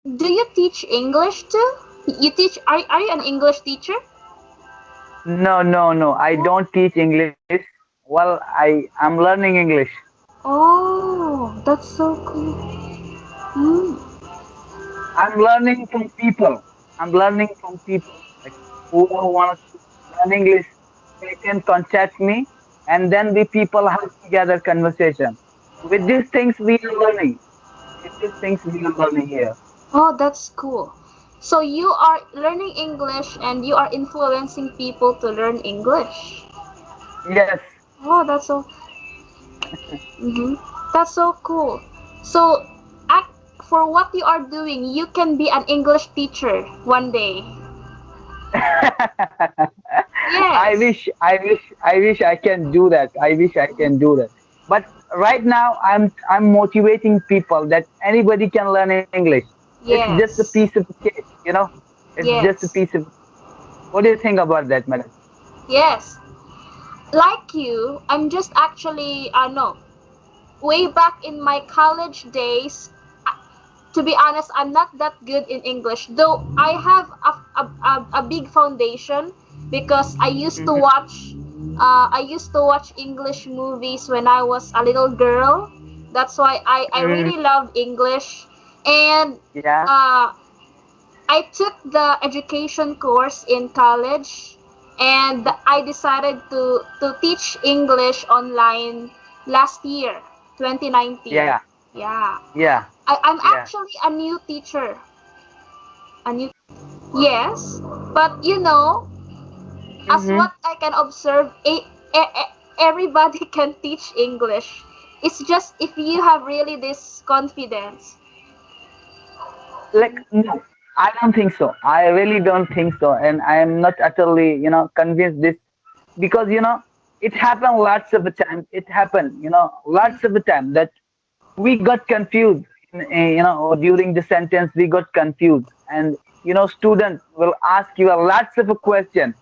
Do you teach English too? You teach, are you an English teacher? No, no, no. I Oh, don't teach English. Well, I'm learning English. oh, that's so cool. Mm. I'm learning from people. I'm learning from people. Like whoever wants to learn English, they can contact me, and then we people have together conversation. With these things we are learning. With these things we are learning here. Oh, that's cool. So you are learning English and you are influencing people to learn English. Yes. Oh, mm-hmm. That's so cool. So, act, for what you are doing, you can be an English teacher one day. Yes. I wish I can do that. I wish I can do that. But right now, I'm motivating people that anybody can learn English. It's just a piece Yes. of cake, you know. It's just a Yes. piece of. What do you think about that, madam? Yes. Like you, I'm just actually, no, way back in my college days, to be honest, I'm not that good in English, though I have a big foundation because Hmm. I used to watch English movies when I was a little girl. That's why I Hmm. really love English. And Yeah. uh, I took the education course in college and I decided to teach English online last year, 2019. Yeah. Yeah. Yeah. I'm Yeah. actually a new teacher. A new Yes, but as Hmm. what I can observe, everybody can teach English. It's just if you have really this confidence. Like no, I don't think so. I really don't think so, and I am not utterly, convinced this because it happened lots of the time. It happened, lots of the time that we got confused. During the sentence we got confused, and student will ask you a lots of a question.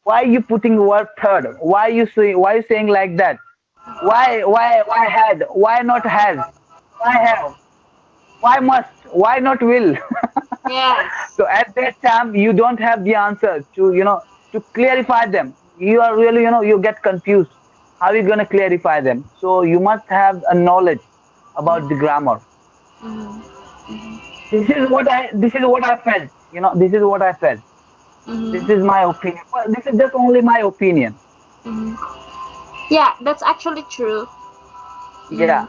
Why you putting word third? Why you saying like that? Why had? Why not has? Why have? Why must? Why not will? Yes. So at that time, you don't have the answer to, to clarify them. You are really, you get confused. How are you going to clarify them? So you must have a knowledge about the grammar. Mm-hmm. This is what I felt. This is what I felt. This is Mm-hmm. my opinion. Well, this is just only my opinion. Mm-hmm. Yeah, that's actually true. Yeah. Mm.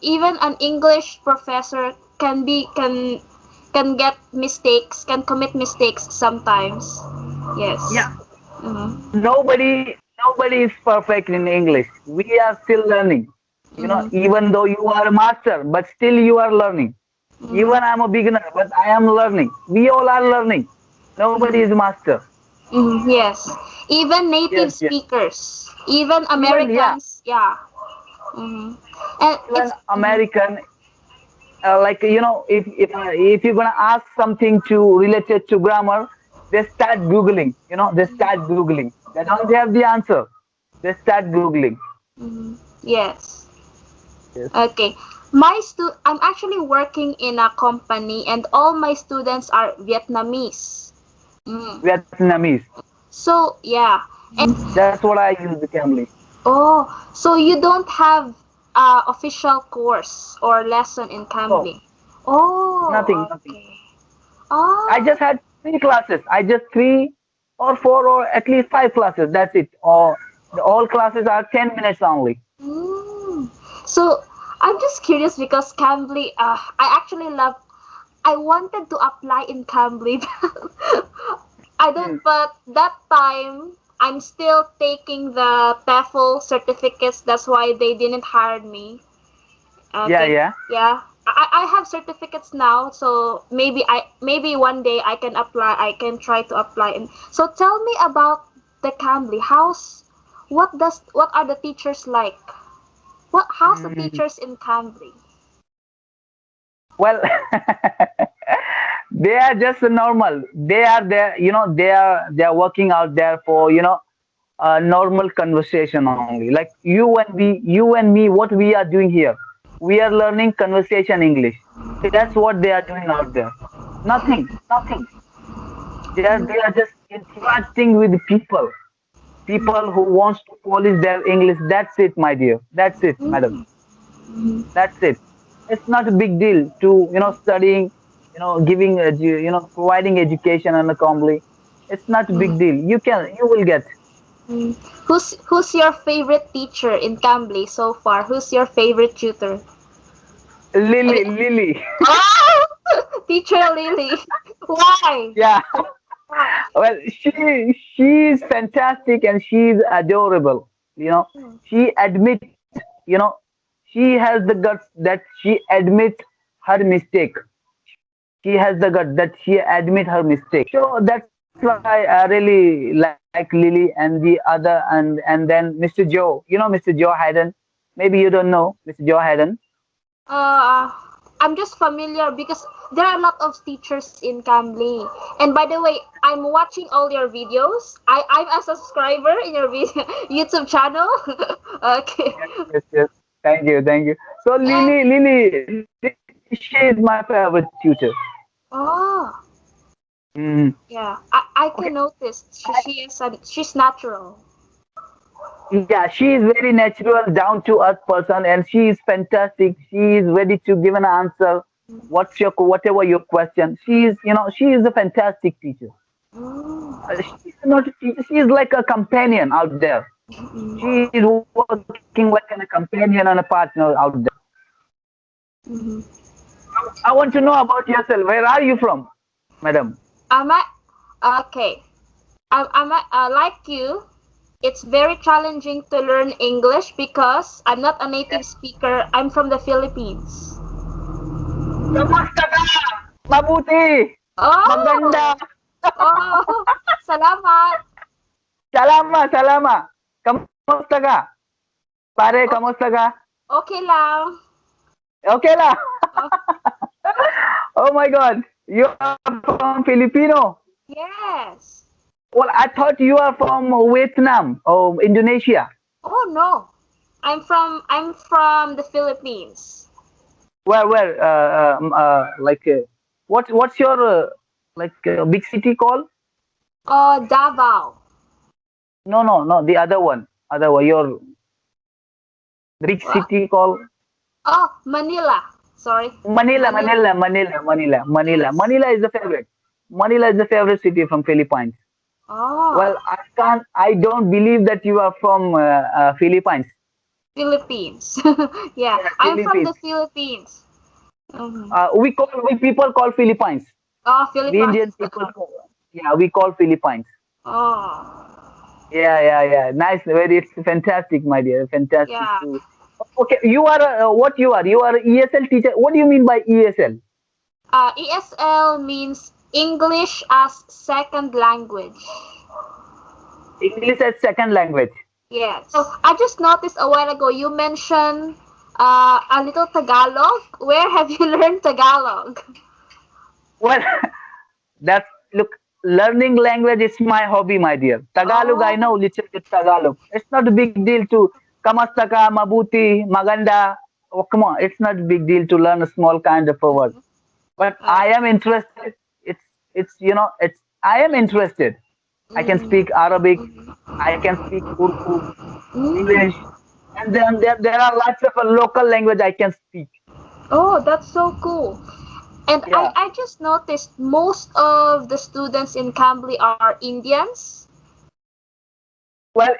Even an English professor can get mistakes, can commit mistakes sometimes. Yes. Yeah. Mm-hmm. Nobody is perfect in English. We are still learning. Mm-hmm. Even though you are a master, but still you are learning. Mm-hmm. Even I'm a beginner, but I am learning. We all are learning. Nobody is master. Mm-hmm. Yes. Even native Yes, yes. speakers, even Even yeah, Americans, yeah. Mm-hmm. And even it's American. Like if you're gonna ask something to related to grammar, they start googling. They start googling. They don't have the answer. They start googling. mm-hmm. Yes. Yes. Okay. I'm actually working in a company and all my students are Vietnamese. Mm. Vietnamese. So, yeah. That's what I use the cambly. Oh, so you don't have a official course or lesson in No, Cambly? Oh, nothing. okay. I just Oh, had three classes. I just three or four or at least five classes. That's it. Or the all classes are 10 minutes only. mm. So I'm just curious because Cambly, I actually love. I wanted to apply in Cambly. I don't, Hmm. but that time I'm still taking the TEFL certificates. That's why they didn't hire me. Yeah, Okay. yeah. Yeah. I have certificates now, so maybe one day I can apply. I can try to apply. And so tell me about the Cambly. What are the teachers like? How's the Hmm. teachers in Cambly? Well, they are just normal. They are there. They are working out there for a normal conversation only. Like you and me. What we are doing here. we are learning conversation English. That's what they are doing out there. Nothing, nothing. They are just interacting with people. People who wants to polish their English. That's it, my dear. That's it, madam. Mm, mhm, That's it. It's not a big deal to studying, giving providing education on a cambly. It's not a big deal. You will get mm. Who's your favorite teacher in Cambly so far? Who's your favorite tutor? Lily, Any- Lily. Oh, teacher Lily. Why? Yeah. Why? Well, she's fantastic and she's adorable. You know, Mm. she admits. You know, she has the guts that she admits her mistake. She has the gut that she admit her mistake. So that's why I really like Lily and the other and then Mr. Joe. Mr. Joe Hayden. Maybe you don't know Mr. Joe Hayden. Uh, I'm just familiar because there are a lot of teachers in Cambly. And by the way, I'm watching all your videos. I'm a subscriber in your video, YouTube channel. Okay. Yes, yes, yes. Thank you, thank you. So And She is my favorite tutor. oh, Mm. yeah, I Okay. can notice she's natural. Yeah, she is very natural, down to earth person, and she is fantastic. She is ready to give an answer. Whatever your question? She is a fantastic teacher. Mm, She is not a teacher. She is like a companion out there. mm, She is working like a companion and a partner out there. mm. I want to know about yourself. Where are you from, madam? Am I okay? Like you. It's very challenging to learn English because I'm not a native speaker. I'm from the Philippines. Kamusta ka? Mabuti. Maganda. Oh, oh, salamat. Salama. Kamusta ka? Pare, O- kamusta ka? Okay lang. Okay lang. Oh, Oh my God. You are from Filipino. yes. Well, I thought you are from Vietnam or Indonesia. Oh no. I'm from the Philippines. Where? What's your big city called? Oh, Davao. No. The other one. Other one. Your big What? city called Oh, Manila. Sorry. Manila. Manila. Yes. Manila is the favorite. Manila is the favorite city from Philippines. Well, Oh, I don't believe that you are from Philippines. Philippines. Yeah, Yeah, I'm from Philippines. the Philippines. Hmm. We people call Philippines. Oh, We Philippines. Indian people call, yeah, we call Philippines. Oh, Yeah. Nice. It's fantastic, my dear. Fantastic yeah. too. Okay, you are what you are? You are ESL teacher. What do you mean by ESL? ESL means English as second language. English as second language. Yes. So I just noticed a while ago you mentioned a little Tagalog. Where have you learned Tagalog? Well, that's look. Learning language is my hobby, my dear. Tagalog, I know Oh, little bit Tagalog. It's not a big deal to kamasta ka, mabuti, maganda. Oh, come on, it's not a big deal to learn a small kind of a word. But I uh, am interested. It's I am interested. I can mm, speak Arabic, mm, I can speak Urdu, mm. English, and then there are lots of local language I can speak. Oh, that's so cool. And I, Yeah. I just noticed most of the students in Cambly are Indians. Well,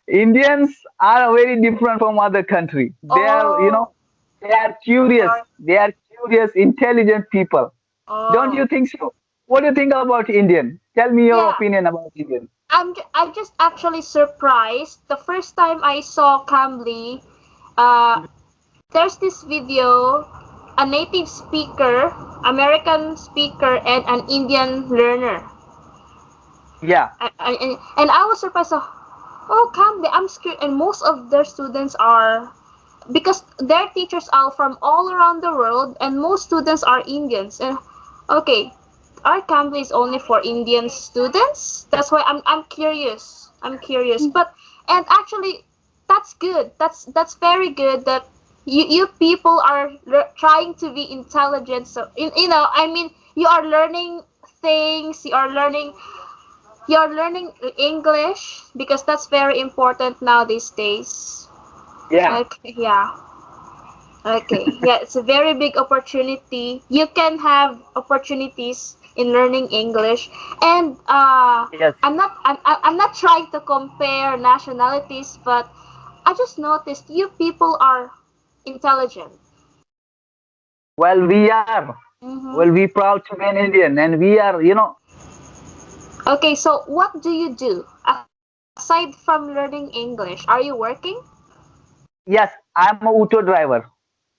Indians are very different from other country. Oh, They are curious. sorry. They are curious, intelligent people. Don't you Oh, think so? What do you think about Indian? Tell me your yeah. opinion about Indian. I'm just actually surprised. The first time I saw Cambly, there's this video, a native speaker, American speaker, and an Indian learner. Yeah. And I was surprised. Oh, Cambly, I'm scared. And most of their students are because their teachers are from all around the world, and most students are Indians. And okay, our Cambly is only for Indian students. That's why I'm curious. I'm curious. But and actually, that's good. That's very good that you people are trying to be intelligent. So I mean, you are learning things. You're learning English because that's very important now these days. Yeah. Okay, yeah. Okay, yeah, it's a very big opportunity. You can have opportunities in learning English, and Yes. I'm not trying to compare nationalities, but I just noticed you people are intelligent. Well, we are. Mm-hmm. Well, we proud to be an Indian, and we are, Okay, so what do you do aside from learning English? Are you working? yes, I'm a auto driver.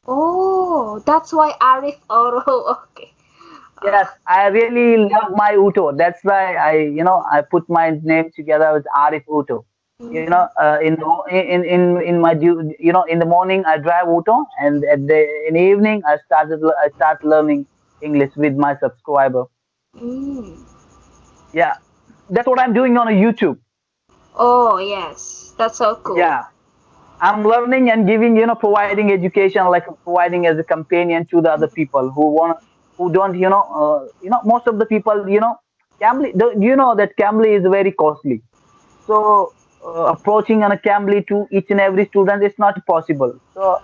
Oh, that's why Arif Oro. Okay. Yes, I really love my auto. That's why I put my name together with Arif Auto. Mhm. In my in the morning I drive auto, and in the evening I start learning English with my subscriber. Mm. Yeah, that's what I'm doing on a YouTube. Oh, yes. That's so cool. Yeah, I'm learning and giving, providing education, like providing as a companion to the other people who don't, most of the people, Cambly, do you know that Cambly is very costly? So approaching on a Cambly to each and every student is not possible. So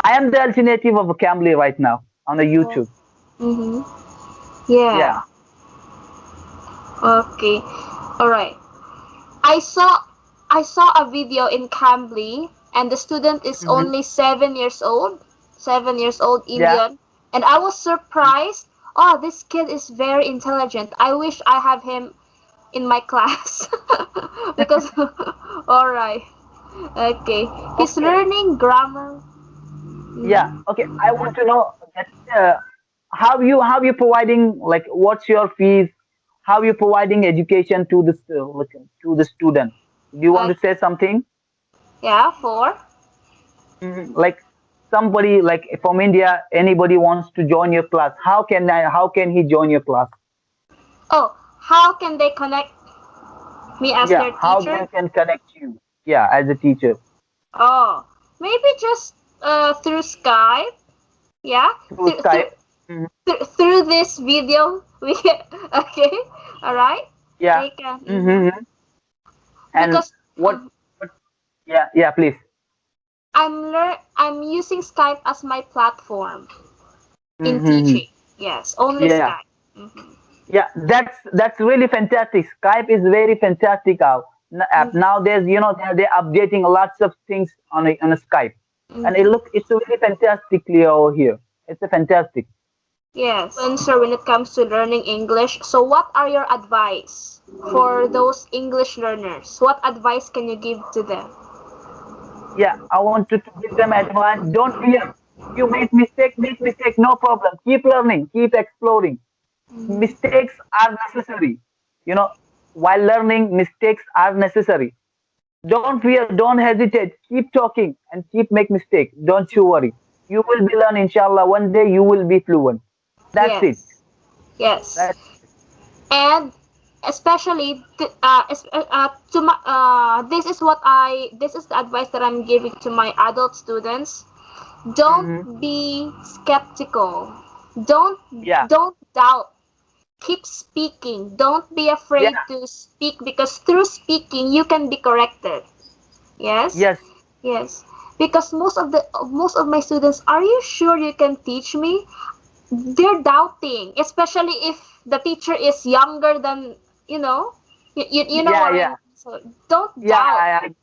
I am the alternative of a Cambly right now on a Oh. YouTube. Mm-hmm. Yeah. Yeah. Okay. All right. I saw I saw a video in Cambly, and the student is Hmm. only 7 years old. 7 years old Yeah. Indian, and I was surprised. Oh, this kid is very intelligent. I wish I have him in my class because. All right. Okay. He's Okay. learning grammar. Yeah. Mm. Okay. I want to know that how you providing, like, what's your fees? How you providing education to the student? Do you want Uh, to say something? yeah, four. Like somebody like from India, anybody wants to join your class. How can he join your class? Oh, how can they connect me as Yeah, their how teacher? they can connect you? Yeah, as a teacher Oh, maybe just through Skype. Yeah, through Skype. Mhm. through this video. We okay, all right. Yeah. They can Mm-hmm. And because what? what yeah, yeah. Please. I'm using Skype as my platform in Mm-hmm. teaching. Yes, only Yeah. Skype. Mm-hmm. Yeah, that's really fantastic. Skype is very fantastic app. Mm-hmm. Now there's they're updating lots of things on a Skype, and Mm-hmm. it's really fantastically over here. It's a fantastic. Yes. Answer when it comes to learning English. So, what are your advice for those English learners? What advice can you give to them? Yeah, I want to give them advice. Don't fear. You make mistake, no problem. Keep learning, keep exploring. Mistakes are necessary. You know, while learning, mistakes are necessary. Don't fear, don't hesitate. Keep talking and keep make mistake. Don't you worry. You will be learn, inshallah. One day you will be fluent. That's it. Yes. Yes. That's And especially this is the advice that I'm giving to my adult students. Don't hmm be skeptical. Don't yeah, don't doubt. Keep speaking. Don't be yeah, afraid to speak because through speaking you can be corrected. Yes? yes, Yes. Because most of my students, are you sure you can teach me? They're doubting, especially if the teacher is younger than, you know, you know yeah, what I yeah, mean. So don't yeah. doubt.